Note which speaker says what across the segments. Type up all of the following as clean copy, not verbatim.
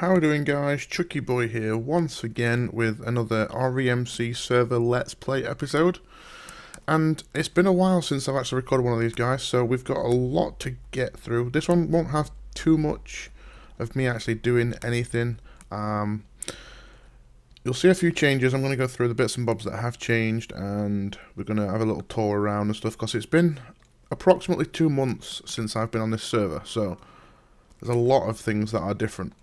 Speaker 1: How are we doing, guys? Chucky Boy here once again with another REMC server Let's Play episode. And it's been a while since I've actually recorded one of these, guys, so we've got a lot to get through. This one won't have too much of me actually doing anything. You'll see a few changes. I'm going to go through the bits and bobs that have changed, and we're going to have a little tour around and stuff, because it's been approximately 2 months since I've been on this server, so there's a lot of things that are different.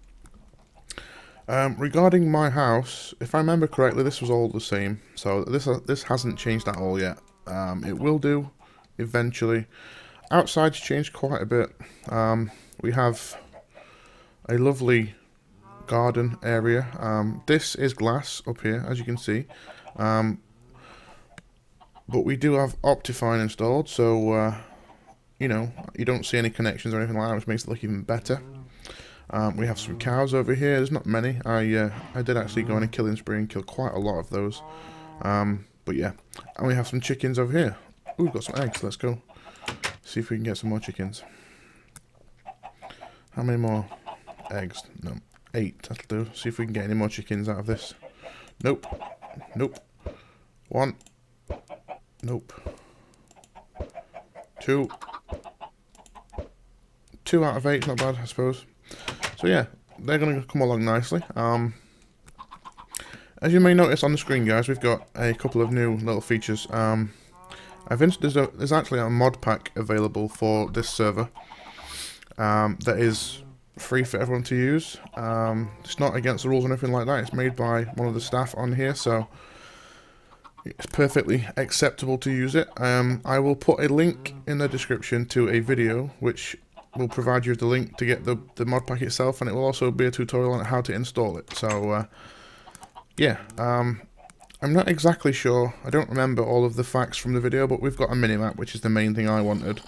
Speaker 1: Regarding my house, if I remember correctly, this was all the same, so this hasn't changed at all yet. It will do eventually. Outside's changed quite a bit. We have a lovely garden area. This is glass up here, as you can see, but we do have Optifine installed, so you know, you don't see any connections or anything like that, which makes it look even better. We have some cows over here. There's not many. I did actually go on a killing spree and kill quite a lot of those. But yeah, and we have some chickens over here. Ooh, we've got some eggs. Let's go see if we can get some more chickens. How many more eggs? No, 8. That'll do. See if we can get any more chickens out of this. Nope. Nope. 1. Nope. 2. 2 out of 8. Not bad, I suppose. So yeah, they're going to come along nicely. As you may notice on the screen, guys, we've got a couple of new little features. There's actually a mod pack available for this server that is free for everyone to use. It's not against the rules or anything like that. It's made by one of the staff on here, so it's perfectly acceptable to use it. I will put a link in the description to a video which will provide you with the link to get the mod pack itself, and it will also be a tutorial on how to install it. So yeah, I'm not exactly sure. I don't remember all of the facts from the video, but we've got a minimap, which is the main thing I wanted.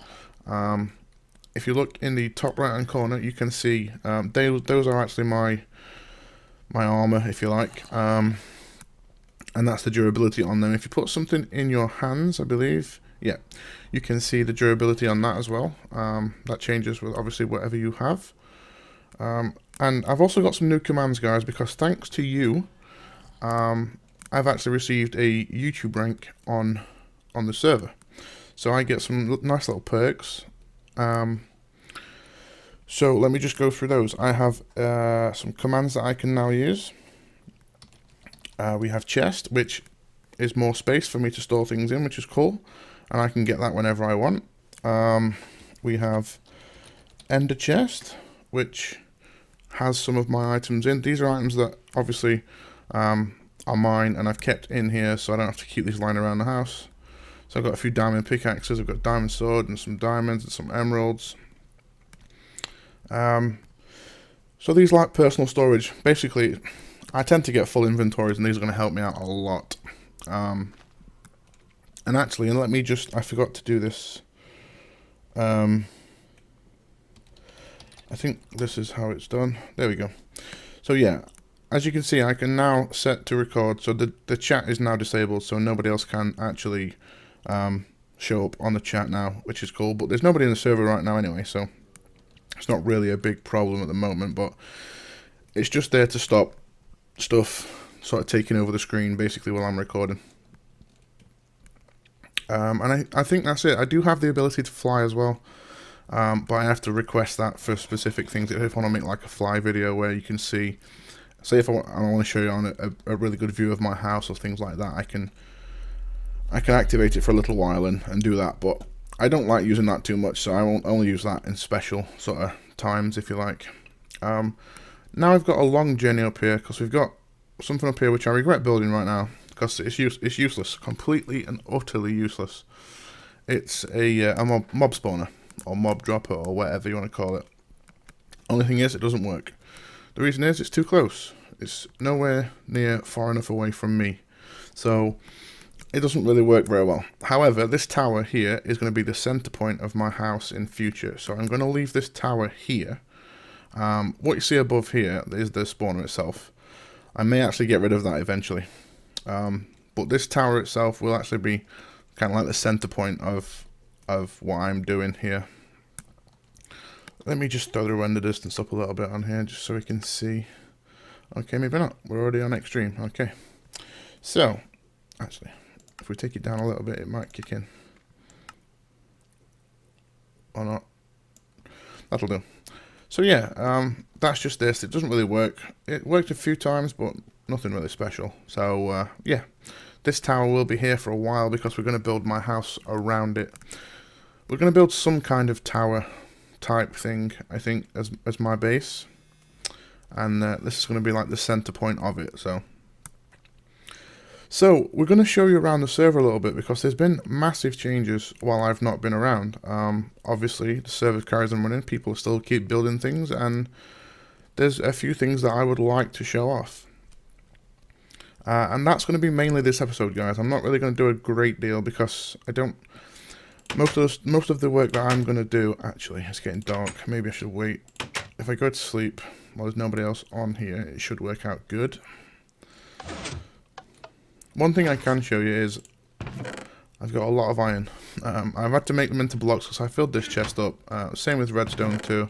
Speaker 1: If you look in the top right hand corner, you can see those are actually my armor, if you like, and that's the durability on them. If you put something in your hands, I believe, yeah, you can see the durability on that as well. That changes with obviously whatever you have. And I've also got some new commands, guys, because thanks to you, I've actually received a YouTube rank on the server. So I get some nice little perks. So let me just go through those. I have some commands that I can now use. We have chest, which is more space for me to store things in, which is cool. And I can get that whenever I want. We have ender chest, which has some of my items in. These are items that obviously are mine, and I've kept in here so I don't have to keep these lying around the house. So I've got a few diamond pickaxes, I've got a diamond sword and some diamonds and some emeralds. So these like personal storage. Basically, I tend to get full inventories, and these are going to help me out a lot. And actually, and let me just, I forgot to do this. I think this is how it's done. There we go. So yeah, as you can see, I can now set to record. So the chat is now disabled, so nobody else can actually show up on the chat now, which is cool. But there's nobody in the server right now anyway, so it's not really a big problem at the moment. But it's just there to stop stuff sort of taking over the screen, basically, while I'm recording. And I think that's it. I do have the ability to fly as well, but I have to request that for specific things. If I want to make like a fly video where you can see, say if I want to show you on a really good view of my house or things like that, I can activate it for a little while and do that. But I don't like using that too much, so I won't only use that in special sort of times, if you like. Now I've got a long journey up here, because we've got something up here which I regret building right now. Because it's useless, completely and utterly useless. It's a mob spawner, or mob dropper, or whatever you want to call it. Only thing is, it doesn't work. The reason is, it's too close. It's nowhere near far enough away from me. So, it doesn't really work very well. However, this tower here is going to be the center point of my house in future. So I'm going to leave this tower here. What you see above here is the spawner itself. I may actually get rid of that eventually. But this tower itself will actually be kind of like the center point of what I'm doing here. Let me just throw the render distance up a little bit on here just so we can see. Okay, maybe not. We're already on extreme. Okay. So, actually, if we take it down a little bit, it might kick in. Or not. That'll do. So yeah, that's just this. It doesn't really work. It worked a few times, but nothing really special. So yeah, this tower will be here for a while because we're going to build my house around it. We're going to build some kind of tower type thing, I think, as my base. And this is going to be like the center point of it. So we're going to show you around the server a little bit because there's been massive changes while I've not been around. Obviously, the server carries on running, people still keep building things, and there's a few things that I would like to show off. And that's going to be mainly this episode, guys. I'm not really going to do a great deal because I don't... Most of the work that I'm going to do... Actually, it's getting dark. Maybe I should wait. If I go to sleep while there's nobody else on here, it should work out good. One thing I can show you is I've got a lot of iron. I've had to make them into blocks because I filled this chest up. Same with redstone too,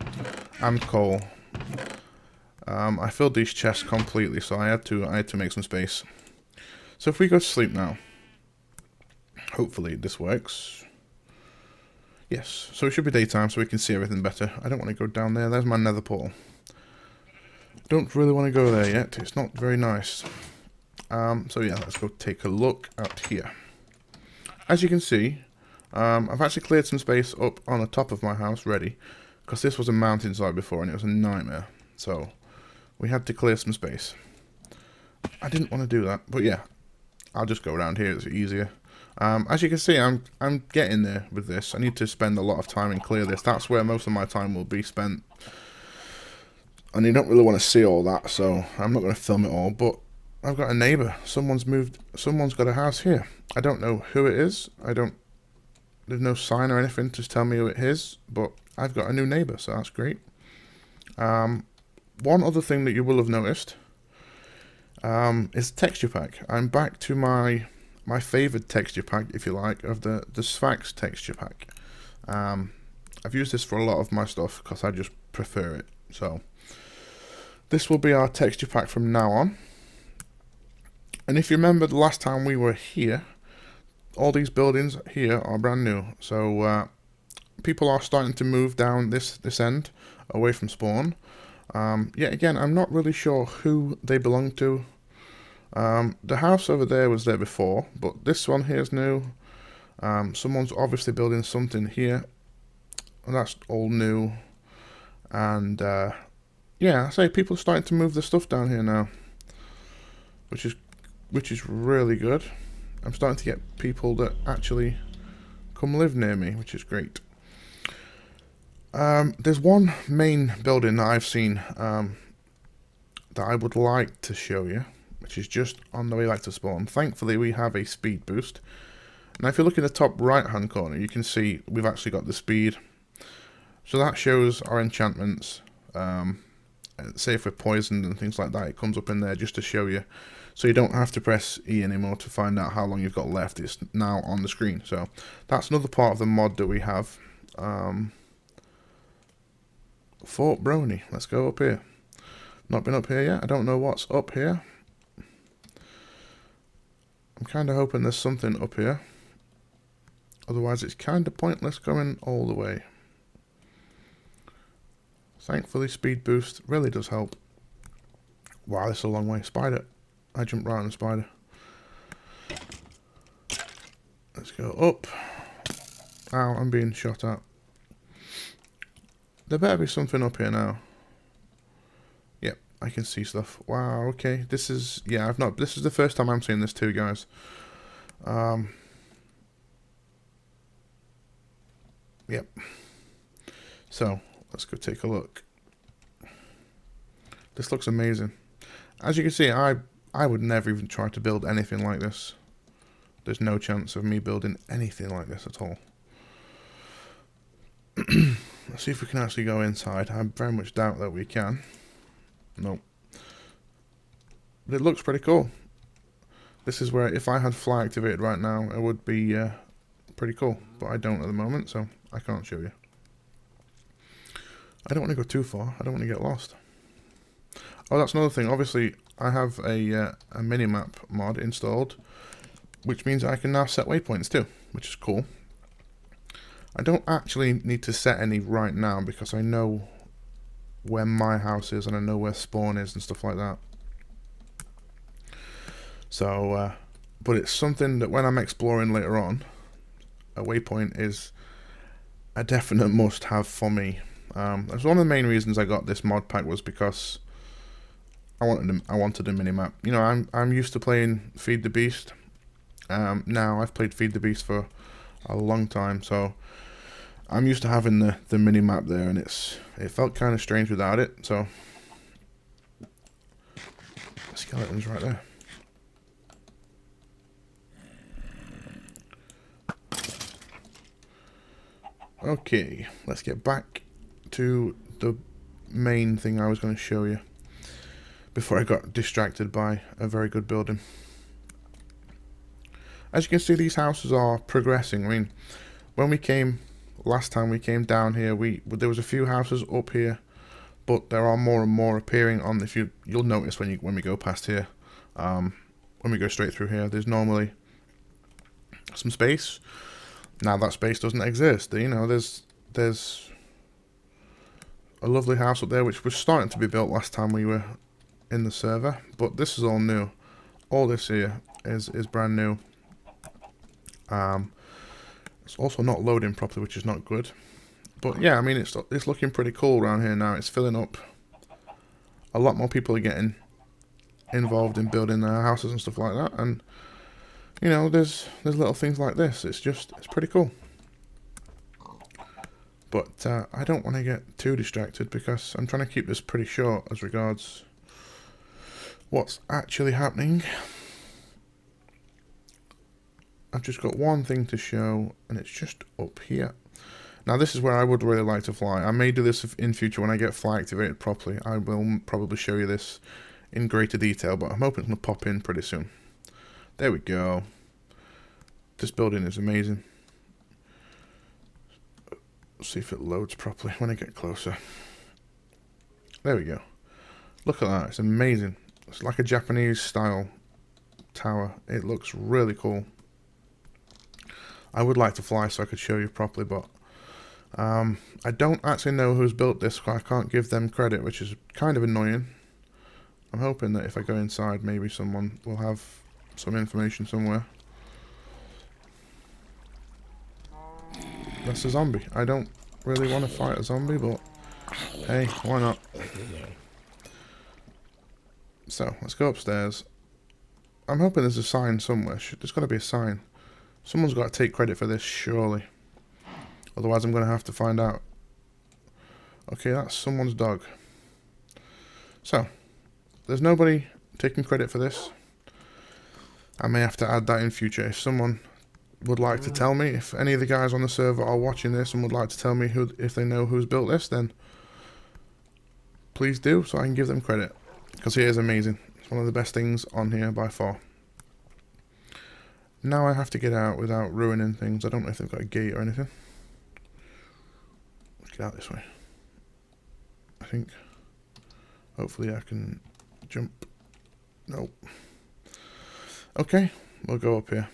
Speaker 1: and coal. I filled these chests completely, so I had to make some space. So if we go to sleep now, hopefully this works. Yes, so it should be daytime so we can see everything better. I don't want to go down there. There's my nether portal. Don't really want to go there yet. It's not very nice. So yeah, let's go take a look out here. As you can see, I've actually cleared some space up on the top of my house ready, because this was a mountainside before and it was a nightmare. So we had to clear some space. I didn't want to do that, but yeah, I'll just go around here. It's easier. As you can see, I'm getting there with this. I need to spend a lot of time and clear this. That's where most of my time will be spent. And you don't really want to see all that, so I'm not going to film it all, but I've got a neighbour. Someone's got a house here. I don't know who it is. There's no sign or anything to tell me who it is, but I've got a new neighbour, so that's great. One other thing that you will have noticed is texture pack. I'm back to my favoured texture pack, if you like, of the Sphax texture pack. I've used this for a lot of my stuff because I just prefer it. So this will be our texture pack from now on. And if you remember the last time we were here, all these buildings here are brand new. So people are starting to move down this end away from spawn. Yet again, I'm not really sure who they belong to. The house over there was there before, but this one here is new. Someone's obviously building something here. And that's all new. And yeah, I say people are starting to move the stuff down here now, which is really good. I'm starting to get people that actually come live near me, which is great. There's one main building that I've seen that I would like to show you, which is just on the way back to spawn. Thankfully, we have a speed boost. Now, if you look in the top right-hand corner, you can see we've actually got the speed. So that shows our enchantments. Say if we're poisoned and things like that, it comes up in there just to show you. So you don't have to press E anymore to find out how long you've got left. It's now on the screen. So that's another part of the mod that we have. Fort Brony. Let's go up here. Not been up here yet. I don't know what's up here. I'm kind of hoping there's something up here. Otherwise it's kind of pointless going all the way. Thankfully speed boost really does help. Wow, this is a long way. Spider. I jumped right on the spider. Let's go up. Ow, I'm being shot at. There better be something up here now. Yep, I can see stuff. Wow, okay. This is, yeah, this is the first time I'm seeing this too, guys. Yep. So, let's go take a look. This looks amazing. As you can see, I would never even try to build anything like this. There's no chance of me building anything like this at all. Let's see if we can actually go inside. I very much doubt that we can. Nope. But it looks pretty cool. This is where, if I had fly activated right now, it would be pretty cool. But I don't at the moment, so I can't show you. I don't want to go too far. I don't want to get lost. Oh, that's another thing. Obviously, I have a minimap mod installed, which means I can now set waypoints too, which is cool. I don't actually need to set any right now because I know where my house is and I know where spawn is and stuff like that. So, but it's something that when I'm exploring later on, a waypoint is a definite must-have for me. That's one of the main reasons I got this mod pack, was because I wanted a minimap. You know, I'm used to playing Feed the Beast. Now I've played Feed the Beast for a long time, so I'm used to having the minimap there, and it felt kind of strange without it. So skeletons right there. Okay, let's get back to the main thing I was going to show you before I got distracted by a very good building. As you can see, these houses are progressing. I mean, when we came last time we came down here, there was a few houses up here, but there are more and more appearing on. You'll notice when we go past here, when we go straight through here, there's normally some space. Now that space doesn't exist. You know, there's a lovely house up there which was starting to be built last time we were in the server, but this is all new. All this here is brand new. It's also not loading properly, which is not good. But yeah, I mean, it's looking pretty cool around here now. It's filling up. A lot more people are getting involved in building their houses and stuff like that, and you know, there's little things like this. It's pretty cool. But I don't want to get too distracted because I'm trying to keep this pretty short as regards what's actually happening. I've just got one thing to show, and it's just up here. Now this is where I would really like to fly. I may do this in future when I get fly activated properly. I will probably show you this in greater detail, but I'm hoping it's going to pop in pretty soon. There we go. This building is amazing. Let's see if it loads properly when I get closer. There we go. Look at that. It's amazing. It's like a Japanese style tower. It looks really cool. I would like to fly so I could show you properly, but I don't actually know who's built this. I can't give them credit, which is kind of annoying. I'm hoping that if I go inside, maybe someone will have some information somewhere. That's a zombie. I don't really want to fight a zombie, but hey, why not? So, let's go upstairs. I'm hoping there's a sign somewhere. There's got to be a sign. Someone's got to take credit for this, surely. Otherwise, I'm going to have to find out. Okay, that's someone's dog. So, there's nobody taking credit for this. I may have to add that in future. If someone would like to tell me, if any of the guys on the server are watching this and would like to tell me if they know who's built this, then please do, so I can give them credit. Because it is amazing. It's one of the best things on here by far. Now I have to get out without ruining things. I don't know if they've got a gate or anything. Let's get out this way. I think. Hopefully I can jump. Nope. Okay, we'll go up here.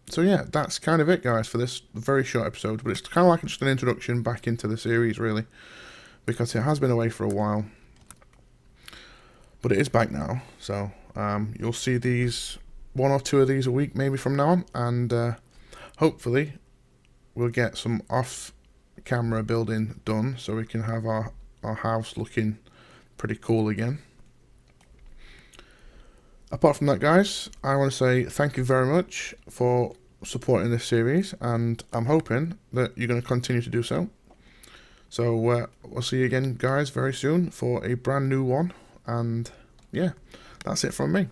Speaker 1: So yeah, that's kind of it, guys, for this very short episode. But it's kind of like just an introduction back into the series, really. Because it has been away for a while. But it is back now, so you'll see these, one or two of these a week maybe from now on, and hopefully we'll get some off-camera building done so we can have our house looking pretty cool again. Apart from that, guys, I want to say thank you very much for supporting this series, and I'm hoping that you're going to continue to do so. So we'll see you again, guys, very soon for a brand new one. And yeah, that's it from me.